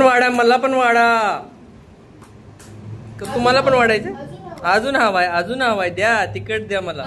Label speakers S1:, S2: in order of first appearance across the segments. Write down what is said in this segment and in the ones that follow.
S1: वाढा, मला पण वाढा. तुम्हाला पण वाढायचं? अजून हवाय, अजून हवाय. द्या तिकट द्या मला.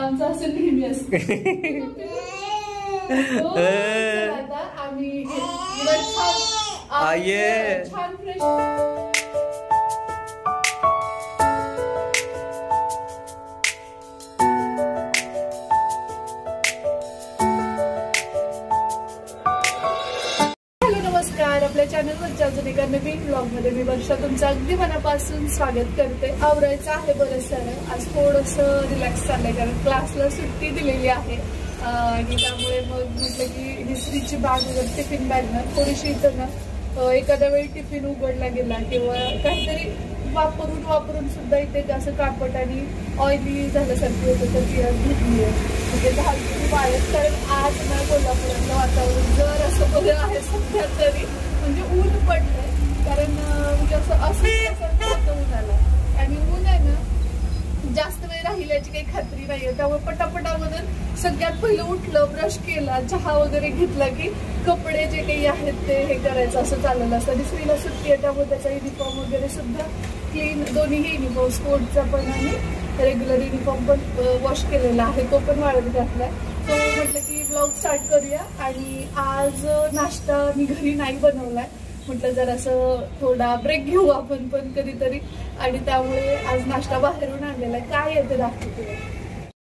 S2: आपल्या चॅनलवरच्या अजून एका नवीन ब्लॉगमध्ये मी वर्षा तुमचं अगदी मनापासून स्वागत करते. आवरायचं आहे बरंच सारं. आज थोडंसं रिलॅक्स चाललंय कारण क्लासला सुट्टी दिलेली आहे आणि त्यामुळे मग म्हटलं की हिस्ट्रीची बॅग वगैरे टिफिन बॅग ना थोडीशी इथं ना एखाद्या वेळी टिफिन उघडला गेला किंवा काहीतरी वापरून सुद्धा इथे असं कापड आणि ऑइली झाल्यासारखी होतं तर ती आज घेतली आहे. म्हणजे घालून वाळत कारण आज ना कोल्हापुरातलं वातावरण जर असं बरं आहे सध्या तरी म्हणजे ऊन पडलंय कारण म्हणजे असं होतं उन्हाला आणि ऊन आहे ना जास्त वेळ राहील याची काही खात्री नाहीये. त्यामुळे पटापटामधून सगळ्यात पहिलं उठलं, ब्रश केला, चहा वगैरे घेतला की कपडे जे काही आहेत ते हे करायचं असं चाललेलं असतं. दुसरीला सुट्टी आहे त्यामुळे त्याचा युनिफॉर्म वगैरे सुद्धा क्लीन, दोन्हीही युनिफॉर्म स्पोर्टचा पण आणि रेग्युलर युनिफॉर्म पण वॉश केलेला आहे, तो पण वाळत घातलाय. तो म्हटलं की ब्लॉग स्टार्ट करूया. आणि आज नाश्ता मी घरी नाही बनवलाय, म्हटलं जर असं थोडा ब्रेक घेऊ आपण पण कधीतरी आणि त्यामुळे आज नाश्ता बाहेरून आणलेला आहे. काय येते दाखवते.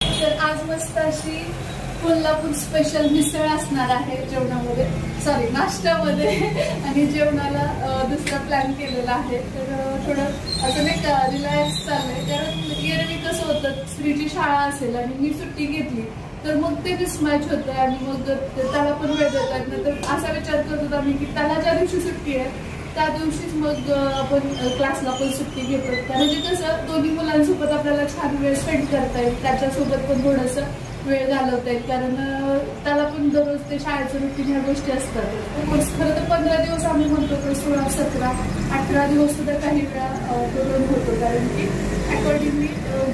S2: तर आज मस्त अशी कोल्हापूर स्पेशल मिसळ असणार आहे जेवणामध्ये, सॉरी नाश्त्यामध्ये. आणि जेवणाला दुसरा प्लॅन केलेला आहे. तर थोडं असं नाही का रिलॅक्स चाललंय कारण एरवी कसं होतं स्त्रीची शाळा असेल आणि मी सुट्टी घेतली तर मग ते मिसमॅच होतं आणि मग त्याला पण वेळ देतात. नंतर असा विचार करत होता मी की त्याला ज्या दिवशी सुट्टी आहे त्या दिवशीच मग आपण क्लासला पण सुट्टी घेतो. म्हणजे कसं दोन्ही मुलांसोबत आपल्याला छान वेळ स्पेंड करता येईल, त्याच्यासोबत पण थोडंसं वेळ घालवता येईल कारण त्याला पण दररोज ते शाळेचं रुटीन ह्या गोष्टी असतात. खरं तर 15 दिवस आम्ही म्हणतो तर 16, 17, 18 दिवस सुद्धा काही वेळा करून होतो कारण की अकॉर्डिंगली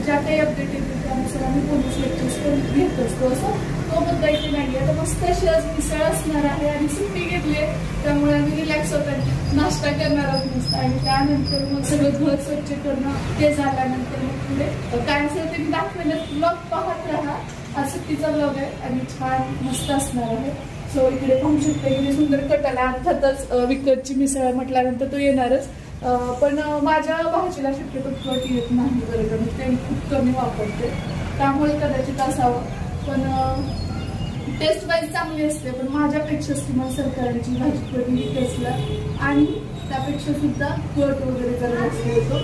S2: ज्या काही अपडेट येतील त्यानुसार आम्ही पोलीस लेक्चर्स पण घेत असतो. असं तो मुद्दा इथे नाही आहे. तर मस्त अशी आज मिसळ असणार आहे आणि सुट्टी घेतली आहे त्यामुळे आम्ही रिलॅक्स होतात नाश्ता करणार आहोत मस्त. आणि त्यानंतर मग सगळं घर स्वच्छ करणं ते झाल्यानंतर मग पुढे काय असेल ते मी दाखवेल. ब्लॉग पाहत राहा. आज सुट्टीचा ब्लॉग आहे आणि छान मस्त असणार आहे. सो इकडे पाहू शकते की सुंदर कटाला अर्थातच विकतची मिसळ म्हटल्यानंतर तो येणारच. पण माझ्या भाजीला शक्यतो कट येत नाही बरं का, मी तेल खूप कमी वापरते त्यामुळे कदाचित असावं. पण टेस्ट वाईज चांगली असते पण माझ्यापेक्षा किमान सरकारची भाजी कधी टेस्टला आणि त्यापेक्षा सुद्धा कट वगैरे जरा जास्त होतो.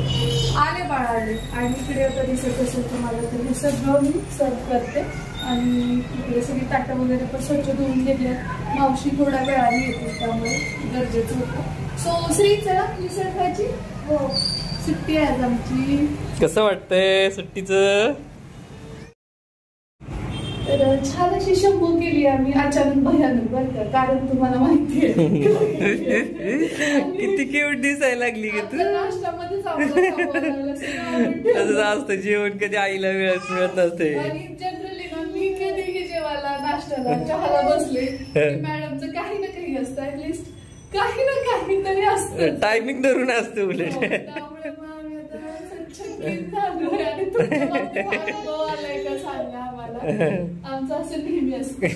S2: आले बाळा आले. आणि इकडे आता दिसत असेल तुम्हाला तर हे सगळं मी सर्व करते आणि इकडे सगळी ताटं वगैरे पण स्वच्छ धुवून घेतल्या. मावशी थोड्या वेळाने येते त्यामुळे गरजेचं होतं. सो श्री चला मिसळ खायची. हो सुट्टी आहे आज आमची.
S1: कसं वाटतंय सुट्टीचं?
S2: तर छान अशी शंभू केली आम्ही अचानक भयानक बरं का कारण तुम्हाला माहिती आहे
S1: किती क्यूट दिसायला लागली की तू.
S2: नाश्त्यामध्ये
S1: तसंच असतं जेवण कधी आईला वेळ मिळत नसते.
S2: आणि जनरली ना मी कधीही जेवायला नाश्त्याला चहाला बसले मॅडमचं काही ना काही असतं ऍटलिस्ट काही ना काही तरी असतं.
S1: टायमिंग धरून असतं उलट.
S2: त्यामुळे मग आम्ही आणि आलाय का सांगा आम्हाला. आमचं असं नेहमी असतं.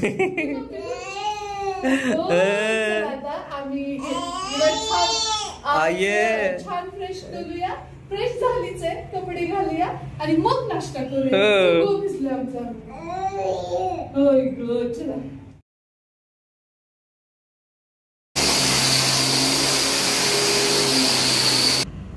S2: आम्ही छान फ्रेश करूया. फ्रेश झालीच आहे कपडे घालूया आणि मग नाश्ता करूया. भिजलो आमचा. होय ग चला.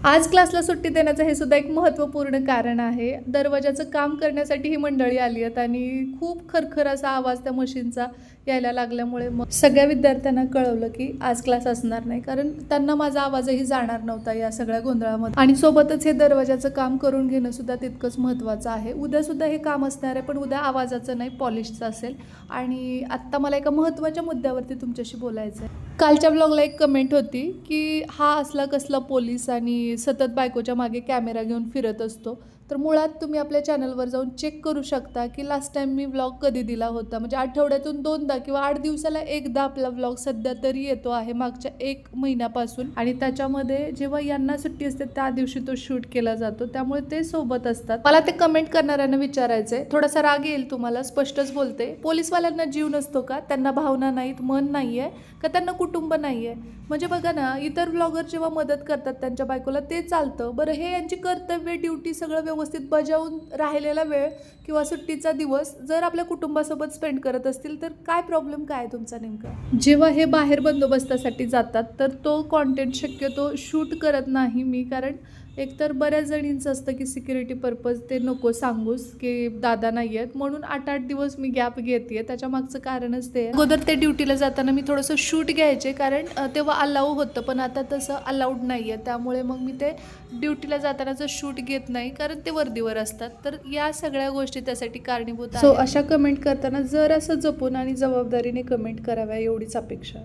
S2: आज क्लासला सुट्टी देण्याचं हे सुद्धा एक महत्त्वपूर्ण कारण आहे. दरवाजाचं काम करण्यासाठी ही मंडळी आली आहेत आणि खूप खरखर असा आवाज त्या मशीनचा यायला लागल्यामुळे मग सगळ्या विद्यार्थ्यांना कळवलं की आज क्लास असणार नाही कारण त्यांना माझा आवाजही जाणार नव्हता या सगळ्या गोंधळामध्ये. आणि सोबतच हे दरवाजाचं काम करून घेणं सुद्धा तितकंच महत्त्वाचं आहे. उद्या सुद्धा हे काम असणार आहे पण उद्या आवाजाचं नाही पॉलिशचं असेल. आणि आत्ता मला एका महत्त्वाच्या मुद्द्यावरती तुमच्याशी बोलायचं आहे. कालच्या ब्लॉगला एक कमेंट होती की हा असला कसला पोलीस आणि सतत बायकोच्या मागे कॅमेरा घेऊन फिरत असतो. तर मुळात तुम्ही आपल्या चॅनलवर जाऊन चेक करू शकता की लास्ट टाइम मी व्लॉग कधी दिला होता. म्हणजे आठवड्यातून 2दा किंवा 8 दिवसाला एकदा आपला व्लॉग सध्या तरी येतो आहे मागच्या 1 महिन्यापासून. आणि त्याच्यामध्ये जेव्हा यांना सुट्टी असते त्या दिवशी तो शूट केला जातो, त्यामुळे ते सोबत असतात. मला ते कमेंट करणाऱ्यांना विचारायचंय, थोडासा राग येईल तुम्हाला, स्पष्टच बोलते, पोलीसवाल्यांना जीव नसतो का? त्यांना भावना नाहीत, मन नाहीये का? त्यांना कुटुंब नाहीये? म्हणजे बघा ना, इतर व्लॉगर जेव्हा मदत करतात त्यांच्या बायकोला ते चालतं बरं, हे यांची कर्तव्य ड्युटी सगळं व्यवस्थित बजावून राहिलेला वेळ किंवा सुट्टीचा दिवस जर आपल्या कुटुंबासोबत स्पेंड करत असतील तर काय प्रॉब्लेम काय तुमचा नेमका? जेव्हा हे बाहेर बंदोबस्तासाठी जातात तर तो कॉन्टेंट शक्यतो शूट करत नाही मी, कारण एकतर बऱ्याच जणींचं असतं की सिक्युरिटी पर्पज ते नको सांगूस की दादा नाही आहेत, म्हणून 8-8 दिवस मी गॅप घेते. त्याच्या मागचं कारणच ते. अगोदर ते ड्युटीला जाताना मी थोडंसं शूट घ्यायचे, कारण तेव्हा अलाऊ होतं, पण आता तसं अलाउड नाही आहे. त्यामुळे मग मी ते ड्युटीला जातानाचं शूट घेत नाही, कारण ते वर्दीवर असतात. तर या सगळ्या गोष्टी त्यासाठी कारणीभूत आहेत. सो अशा कमेंट करताना जर असं जपून आणि जबाबदारीने कमेंट कराव्या एवढीच अपेक्षा.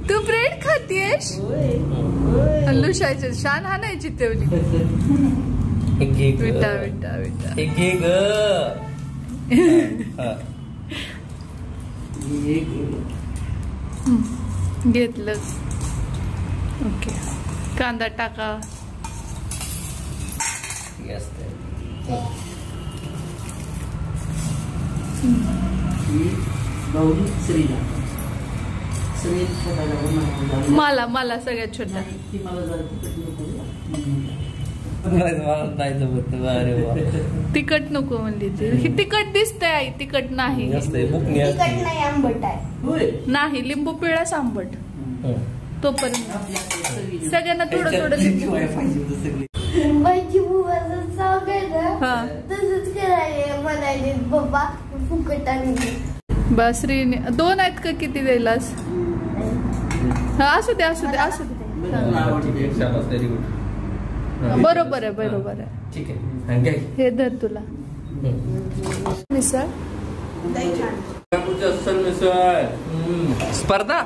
S2: तू ब्रेड खातीयस? लुशायचे शान हाणायची तेवढी. विटा विटा विटा घेतलं. ओके, कांदा टाका. मला सगळ्यात छोटा तिखट नको म्हणली ती. तिखट दिसतंय आई, तिखट नाही. नाही, लिंबू पिळाच आंबट. तोपर्यंत सगळ्यांना थोडं थोडं बस. 2 आहेत का किती द्यायलास? असू दे असू दे असू दे. बरोबर आहे बरोबर आहे. ठीक आहे, हे धर तुला. मिसळ
S1: स्पर्धा.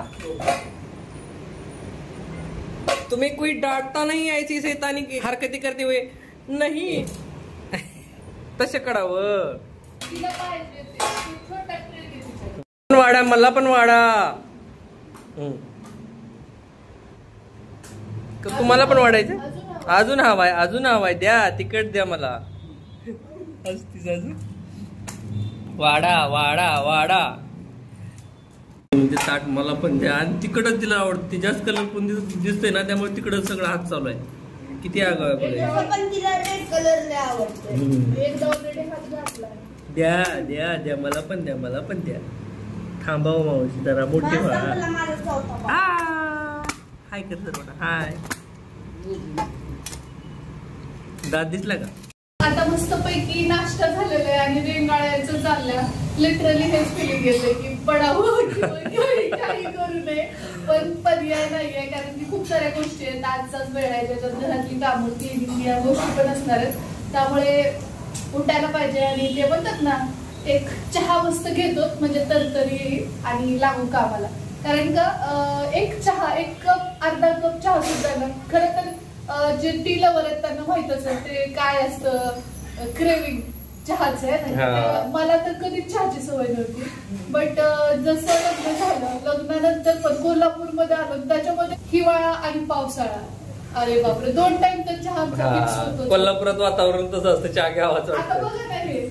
S1: तुम्हें कोई डांटता नहीं ऐसी शैतानी की हरकती करते हुए नहीं. तसे करावं. वाडा, मला पण वाडा. तुम्हाला पण वाढायचं? अजून हवाय, अजून हवाय, द्या तिकट द्या मला. वाडा वाडा वाडा. ताट मला पण द्या. आणि तिकडच तिला आवडते जास्त. कलर पण दिसतोय ना, त्यामुळे तिकडच सगळं हात चालू आहे. किती आगाव. द्या द्या द्या, मला पण द्या, मला पण द्या. थांबाव मावशी जरा, मोठी व्हा. हाय कर सर, हाय. दात दिसला का?
S2: आता मस्त पैकी नाश्ता झालेला आहे आणि रेंगाळ्याचं चाललंय. लिटरली हेच फिलिंग येते की पडावं काही करू नये, पण पर्याय नाहीये, कारण की खूप साऱ्या गोष्टी आहेत. आजचाच वेळ आहे, त्याच्यात घरातली कामं, क्लिनिंग या गोष्टी पण असणार आहेत. त्यामुळे उठायला पाहिजे. आणि ते म्हणतात ना, एक चहा मस्त घेतो म्हणजे तरतरी येईल आणि लागू कामाला. कारण का एक चहा, 1 कप, अर्धा कप चहा सुद्धा ना, खरं तर जे टी लवर आहेत त्यांना माहितच आहे ते काय असतं, क्रेविंग चहाचं आहे ना. मला तर कधीच चहाची सवय नव्हती, बट जसं लग्न झालं, लग्नानंतर पण कोल्हापूरमध्ये आलो, त्याच्यामध्ये हिवाळा आणि पावसाळा, अरे बापरे, 2 टाइम तर चहा मिक्स होतो.
S1: कोल्हापुरात वातावरण तसं असतं, चहा घ्यावाचं.
S2: आता बघा ना, हे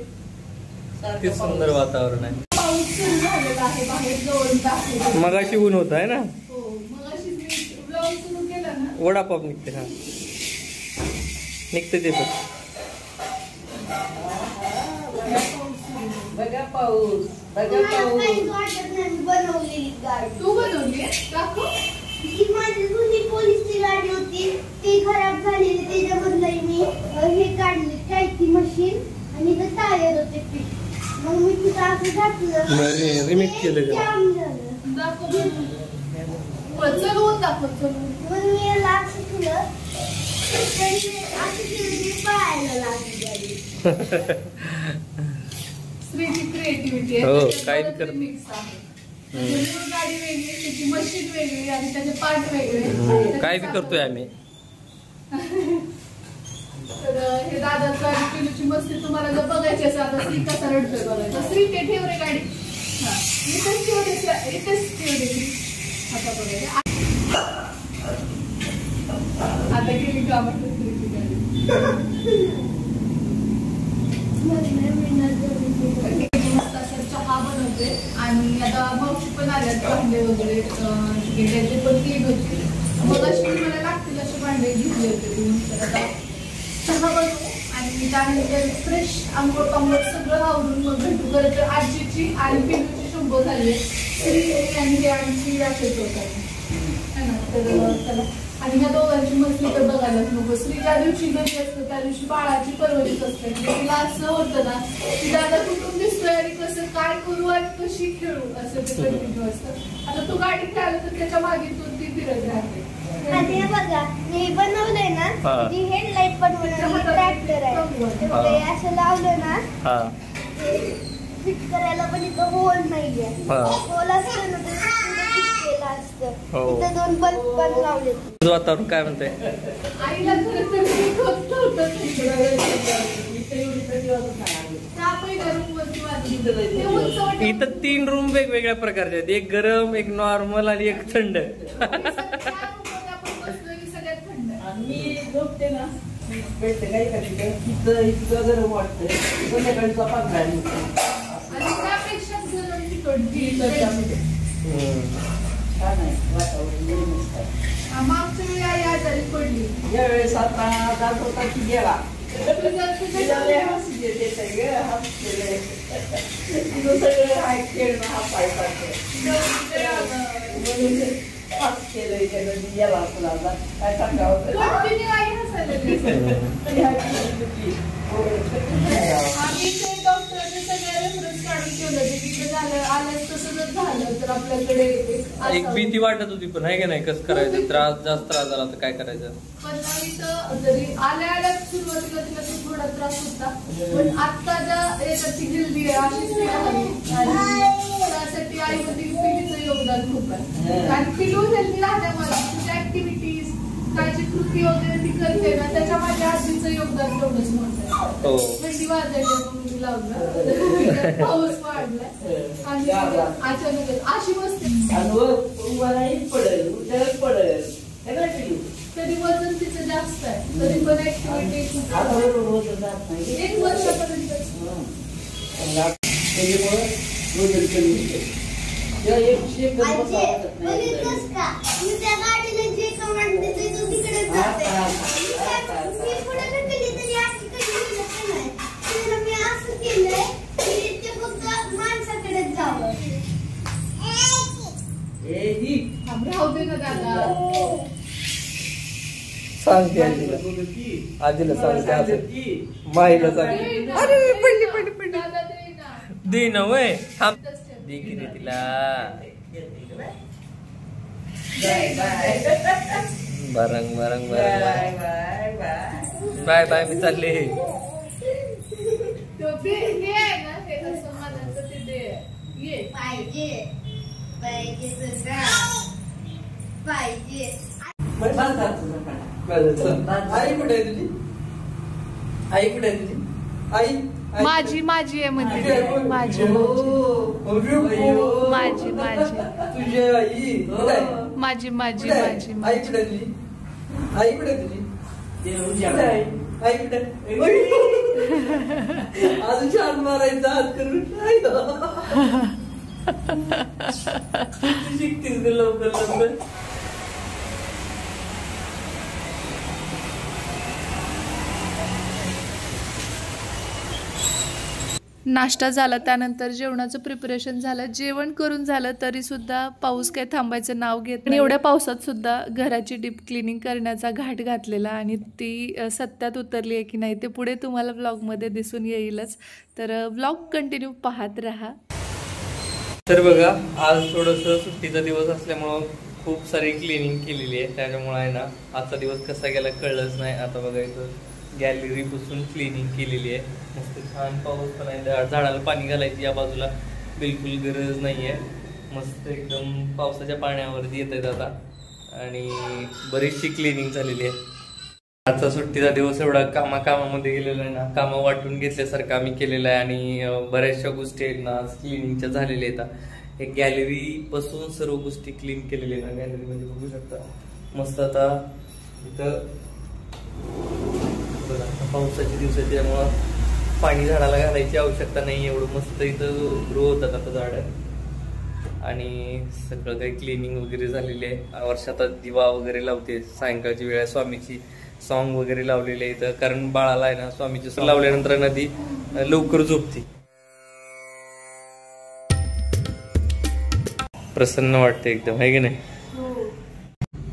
S1: किती सुंदर वातावरण आहे.
S2: पाऊस सुरू झालेला आहे बाहेर, जवळ
S1: मगाशी ऊन होत आहे ना.
S2: हो, मगाशी ब्लॉग सुरू केला ना,
S1: वडापाव निघते. हा, निघते ते पण.
S3: बघा पाऊस, बघा पाऊस.
S2: बनवलेली गाडी तू बनवली? दाखव.
S4: ही माझी जुनी पोलीसची गाडी होती, ती खराब झालेली, त्याच्याबद्दल मी हे काढले, टायची मशीन आणि ते टायर होते ते. मग मी तिथं असं घातलं,
S1: रिमिक्स केलं का?
S2: दाखव. चलवून दाखव, चलवून.
S4: मग मी याला असं केलं, असं केलं की पाहायला लागली गाडी.
S2: स्त्रीची क्रिएटिव्हिटी आहे.
S1: हो, काय करत.
S2: मिक्स आहे. गाडी वेगळी, त्याची मशीन वेगळी आणि त्याचे पार्ट वेगळे.
S1: काय बी करतोय आम्ही.
S2: तर हे दादाचं आणि पिलूची मस्ती तुम्हाला जर बघायची असेल, आता श्री कसा रडतोय बघायचं. श्री ते ठेव रे गाडी. हा इथेच ठेव रे, इथेच ठेव रे. आता बघायचं आता गेली कामात श्रीची गाडी. चहा बनवते आणि आता मावशी पण आल्यात भांडे वगैरे ते पण क्लीन होते. मग अशी मला लागतील असे भांडे घेतले होते तुम्ही. तर आता चहा बनवू आणि त्यानंतर फ्रेश आंघोळ पांघोळ सगळं आवरून मग भेटू. खरं तर आजीची आणि पिलूची शंभर झाले श्री आणि हे आमची असेच होतात है ना. तर चला आणि ह्या दोघांची मस्ती तर बघायलाच नको. श्री ज्या दिवशी घरी असतं त्या दिवशी बाळाची परवरिश असते. तिला असं होतं ना की दादा कुठून दिसतोय आणि कसं काय करू आणि कशी खेळू असं ते कंटिन्यू असतं. आता तू गाडी खेळायला तर त्याच्या मागेतून ती फिरत राहते.
S4: आणि बघा मी बनवलंय ना जी हेडलाईट बनवलं ट्रॅक्टर आहे. असं लावलं ना फिट करायला पण इथं होल नाहीये. होल असतं ना असतं. इथं 2 बल्ब पण लावले.
S1: वातावरण काय म्हणतंय?
S2: आईला खरं तर
S1: इथं 3 रूम वेगवेगळ्या प्रकारचे आहेत. एक गरम, एक नॉर्मल आणि एक थंड.
S3: मी झोपते ना भेटते काही कधी तिथं इतकं गरम वाटतंय. संध्याकाळीचा 15 मिनिट
S2: आणि त्यापेक्षा
S3: छान आहे वातावरण मस्त.
S2: मागच्या वेळी आई आजारी पडली.
S3: यावेळेस आता जात होता की गेला खेळणं हा पायसारखं केलंय त्यानं गेला तुला काय सांगावं.
S2: आम्ही ते डॉक्टरांनी सगळे रेफरन्स काढून ठेवलं की तिथे झालं आल्यास तसं जर झालं तर आपल्याकडे
S1: एक भीती वाटत होती पण आहे का नाही कसं करायचं. जास्त त्रास झाला तर काय करायचं.
S2: पण इथं जरी आल्या सुरुवातीला तिला थोडा त्रास होता. पण आता ज्या याच्याची गिल्डी आहे अशीच मिळाली आणि त्यासाठी आईवडील पिलीचं योगदान खूप आहे. आणि पिलू हेल्दी राहते मला तुझ्या ऍक्टिव्हिटीज काय जी कृती वगैरे ती करते ना त्याच्या माझ्या आजीचं योगदान तेवढंच मोठं. थंडी वाजायला म्हणून लावलं पाऊस वाढलाय आणि अचानक अशी बसते
S3: पडेल
S2: तरी वजन तिचं जास्त आहे. तरी पण ऍक्टिव्हिटी 1 वर्षापर्यंत
S4: माणसाकडे जावं
S2: राहू ना दादा.
S1: सांगते आजीला सांगते माईला सांगते. अरे पडली
S2: दादा दे ना.
S1: दे ना वय थांब दे की दे तिला. बरंग बरंग बरंग बाय बाय मी चालले.
S4: पाहिजे
S3: आई कुठे आहे तुझी? आई कुठे आहे तुझी? आई
S2: माझी आहे म्हणजे माझी
S3: तुझी आई
S2: माझी
S3: आई कुठे तुझी? आई कुठे तुझी? आई कुठे? अजून छान मारायचा हात करून शिकतीस ग लवकर.
S2: नाश्ता झाला त्यानंतर जेवणाचं प्रिपरेशन झालं. जेवण करून झालं तरी सुद्धा पाऊस काही थांबायचं नाव घेत नाही. एवढ्या पावसात सुद्धा घराची डीप क्लिनिंग करण्याचा घाट घातलेला आणि ती सत्यात उतरली आहे की नाही ते पुढे तुम्हाला व्लॉगमध्ये दिसून येईलच. तर व्लॉग कंटिन्यू पाहत राहा.
S1: तर बघा आज थोडंसं सुट्टीचा दिवस असल्यामुळं खूप सारी क्लिनिंग केलेली आहे. त्याच्यामुळं आहे ना आजचा दिवस कसा गेला कळलंच नाही. आता बघा इथं गॅलरी पुसून क्लिनिंग केलेली आहे. मस्त छान पाऊस पण आहे. झाडाला पाणी घालायची या बाजूला बिलकुल गरज नाही आहे. मस्त एकदम पावसाच्या पाण्यावरती येत आहेत आता आणि बरीचशी क्लिनिंग झालेली आहे. आजचा सुट्टीचा दिवस एवढा कामामध्ये गेलेला आहे ना, कामं वाटून घेतल्यासारखं आम्ही केलेलं आहे आणि बऱ्याचशा गोष्टी आहेत ना क्लिनिंगच्या झालेल्या आहेत. एक गॅलरी पासून सर्व गोष्टी क्लीन केलेल्या आहेत. गॅलरी म्हणजे बघू शकता मस्त. आता इथं पावसाच्या दिवसाची त्यामुळं पाणी झाडाला घालायची आवश्यकता नाही, एवढं मस्त इथं ग्रो होतात आता झाडं. आणि सगळं काही क्लिनिंग वगैरे झालेली आहे. वर्षात दिवा वगैरे लावते, सायंकाळची वेळ स्वामीची सॉन्ग वगैरे लावलेले आहे इथं, कारण बाळाला आहे ना स्वामीची सॉन्ग लावल्यानंतर नदी लवकर झोपते. प्रसन्न वाटते एकदम, आहे की नाही.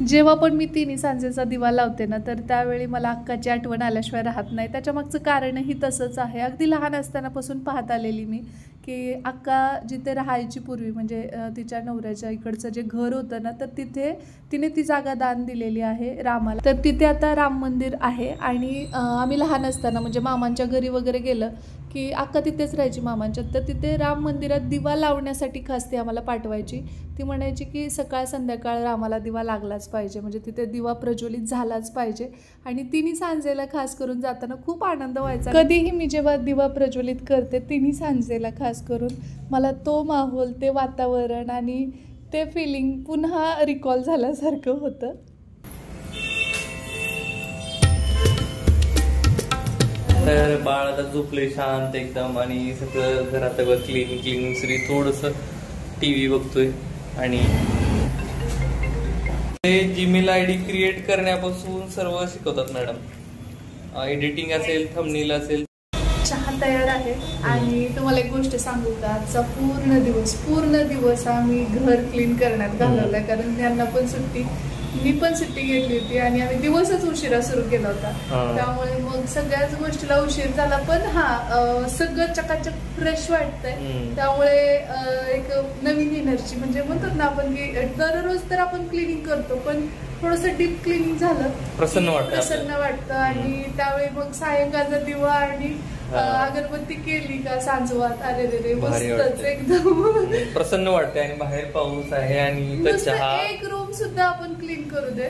S2: जेव्हा पण मी तिन्ही सांजेचा दिवा लावते ना, तर त्यावेळी मला अक्काची आठवण आल्याशिवाय राहत नाही. त्याच्या मागचं कारणही तसंच आहे. अगदी लहान असतानापासून पाहत आलेली मी की अक्का जिथे राहायची पूर्वी, म्हणजे तिच्या नवऱ्याच्या इकडचं जे घर होतं ना, तर तिथे तिने ती जागा दान दिलेली आहे रामाला. तर तिथे आता राम मंदिर आहे. आणि आम्ही लहान असताना म्हणजे मामांच्या घरी वगैरे गेलं की अक्का तिथेच राहायची मामांच्या, तर तिथे राम मंदिरात दिवा लावण्यासाठी खास ती आम्हाला पाठवायची. ती म्हणायची की सकाळ संध्याकाळ रामाला दिवा लागलाच पाहिजे, म्हणजे तिथे दिवा प्रज्वलित झालाच पाहिजे. आणि तिन्ही सांजेला खास करून जाताना खूप आनंद व्हायचा. कधीही मी जेव्हा दिवा प्रज्वलित करते तिन्ही सांजेला खास करून मला तो माहोल, ते वातावरण आणि ते फिलिंग पुन्हा रिकॉल झाल्यासारखं होतं.
S1: तर बाळ आता झोपले शांत एकदम आणि सगळं घरात क्लिनिंग श्री थोडस टीव्ही बघतोय. आणि जीमेल आयडी क्रिएट करण्यापासून सर्व शिकवतात मॅडम. एडिटिंग असेल, थंबनेल असेल.
S2: चहा तयार आहे. आणि तुम्हाला एक गोष्ट सांगू का, आजचा पूर्ण दिवस आम्ही घर क्लीन करण्यात घालवलाय, कारण त्यांना पण सुट्टी, मी पण सुट्टी घेतली होती आणि आम्ही दिवसच उशिरा सुरू केला होता. त्यामुळे मग सगळ्याच गोष्टीला उशीर झाला. पण सगळं चकाचक फ्रेश वाटतंय. त्यामुळे एक नवीन एनर्जी, म्हणजे म्हणतात ना आपण की दररोज तर आपण क्लिनिंग करतो, पण थोडंसं डीप क्लिनिंग झालं प्रसन्न वाटतं. आणि त्यावेळी मग सायंकाळचा दिवा आणि अगरबत्ती केली का सांजवात, अरे रे मस्तच एकदम
S1: प्रसन्न वाटते. आणि बाहेर पाऊस आहे आणि
S2: एक रूम सुद्धा आपण क्लीन करू दे,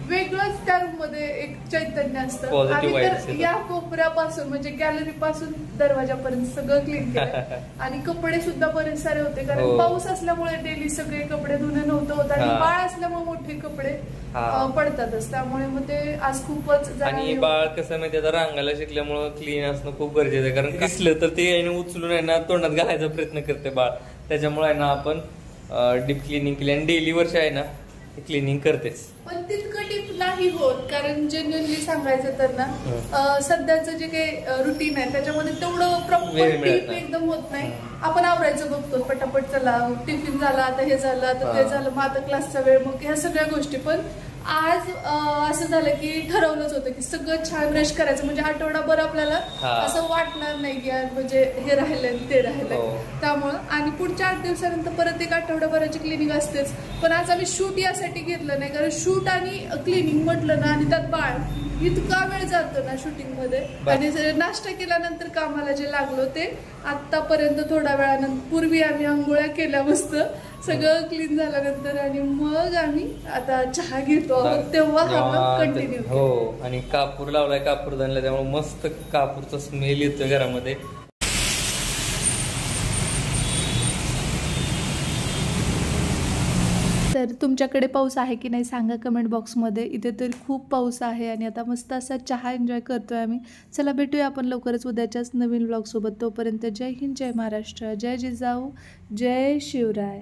S2: वेगळंच त्या रूम मध्ये एक चैतन्य असतं. आणि तर या कोपऱ्यापासून म्हणजे गॅलरी पासून दरवाजापर्यंत सगळं क्लीन केलं. आणि कपडे सुद्धा बरेच सारे होते, कारण पाऊस असल्यामुळे डेली सगळे कपडे धुणं नव्हतं होत आणि बाळ असल्यामुळे मोठे कपडे पडतातच. त्यामुळे मग ते आज खूपच.
S1: आणि बाळ कसं माहिती आता रांगायला शिकल्यामुळे क्लीन असणं खूप गरजेचं आहे, कारण दिसलं तर ते उचलून आहे ना तोंडात घालायचा प्रयत्न करते बाळ. त्याच्यामुळे आहे ना आपण डीप क्लिनिंग केली आणि डेली वर्ष आहे ना क्लिनिंग करतेच.
S2: पण तितकं डीप नाही होत, कारण जनरली सांगायचं तर ना सध्याचं जे काही रुटीन आहे त्याच्यामध्ये तेवढं प्रॉपर डीप एकदम होत नाही. आपण आवरायचं बघतो पटापट, चला टिफिन झाला, आता हे झालं, आता ते झालं, मग आता क्लासचा वेळ, मग ह्या सगळ्या गोष्टी. पण आज असं झालं की ठरवलंच होतं की सगळं छान ब्रश करायचं, म्हणजे आठवडाभर आपल्याला असं वाटणार नाही की म्हणजे हे राहिलंय ते राहिलंय. त्यामुळं आणि पुढच्या 8 दिवसानंतर परत एक आठवडाभराची क्लिनिंग असतेच. पण आज आम्ही शूट यासाठी घेतलं नाही, कारण शूट आणि क्लिनिंग म्हटलं ना, आणि त्यात बाळ, इतका वेळ जातो ना शूटिंग मध्ये. आणि नाश्ता केल्यानंतर कामाला जे लागलो ते आतापर्यंत थोड्या वेळानंतर पूर्वी आम्ही आंघोळ्या केल्या मस्त सगळं क्लीन झाल्यानंतर, आणि मग आम्ही आता चहा घेतो तेव्हा कंटिन्यू.
S1: हो, आणि कापूर लावलाय, कापूर जाणला, त्यामुळे मस्त कापूरचा स्मेल येतोय घरामध्ये.
S2: तर तुमच्याकडे पाऊस आहे की नाही सांगा कमेंट बॉक्समध्ये. इथे तर खूप पाऊस आहे आणि आता मस्त असा चहा एन्जॉय करतोय आम्ही. चला भेटूया आपण लवकरच उद्याच्याच नवीन ब्लॉग सोबत. तोपर्यंत जय हिंद, जय महाराष्ट्र, जय जिजाऊ, जय शिवराय.